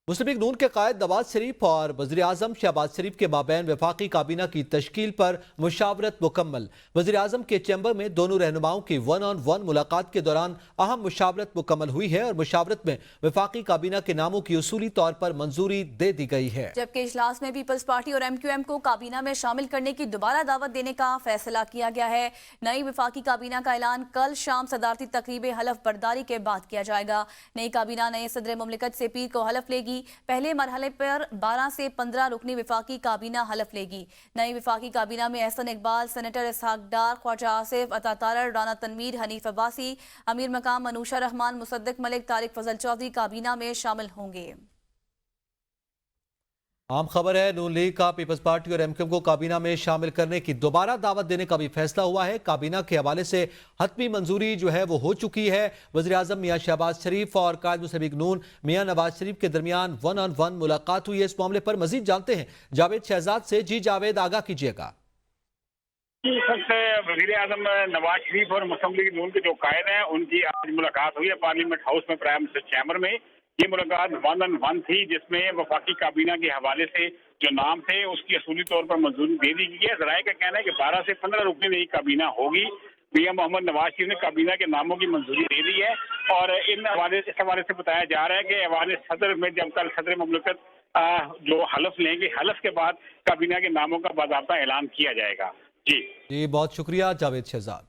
मुस्लिम league नून के कायद नवाज शरीफ और वज़ीर आज़म शहबाज शरीफ के माबैन वफाकी काबीना की तश्कील पर मुशावरत मुकम्मल। वज़ीर आज़म के चैम्बर में दोनों रहनुमाओं की 1-on-1 मुलाकात के दौरान अहम मुशावरत मुकम्मल हुई है और मुशावरत में वफाकी काबीना के नामों की उसूली तौर पर मंजूरी दे दी गई है। जबकि इजलास में पीपल्स पार्टी और MQM को काबीना में शामिल करने की दोबारा दावत देने का फैसला किया गया है। नई वफाकी काबीना का ऐलान कल शाम सदारती तकरीब हलफ बर्दारी के बाद किया जाएगा। नई काबीना नए सदर मुमलिकत से पीर को हलफ लेगी। पहले मरहले पर 12 से 15 रुकनी वफाकी काबीना हलफ लेगी। नई वफाकी काबीना में एहसन इकबाल, सेनेटर इसहाक डार, ख्वाजा आसिफ, अता तारर, राना तनवीर, हनीफ अब्बासी, अमीर मकाम मनूषा रहमान, मुसद्दिक मलिक, तारिक फजल चौधरी काबीना में शामिल होंगे। आम खबर है, नून लीग का पीपल्स पार्टी और MQM को काबीना में शामिल करने की दोबारा दावत देने का भी फैसला हुआ है। काबीना के हवाले से हतमी मंजूरी जो है वो हो चुकी है। वज़ीर आज़म मियां शहबाज शरीफ और कायद मुस्लिम लीग नून मियां नवाज शरीफ के दरमियान 1-on-1 मुलाकात हुई है। इस मामले पर मजीद जानते हैं जावेद शहजाद से। जी जावेद, आगाह कीजिएगा। वज़ीर आज़म नवाज शरीफ और मुस्लिम लीग नून के जो कायद हैं उनकी आज मुलाकात हुई है पार्लियामेंट हाउस में, प्राइम मिनिस्टर चैम्बर में। ये मुलाकात 1-on-1 थी जिसमें वफाकी काबीना के हवाले से जो नाम थे उसकी असूली तौर पर मंजूरी दे दी गई है। ज़राए का कहना है कि 12 से 15 रुकनी नई काबीना होगी। मियां मोहम्मद नवाज शरीफ ने काबीना के नामों की मंजूरी दे दी है और इस हवाले से बताया जा रहा है कि ऐवान सदर में जब कल सदर मुमलिकत जो हलफ लेंगे, हलफ के बाद काबीना के नामों का बाज़ाब्ता ऐलान किया जाएगा। जी बहुत शुक्रिया जावेद शहजाद।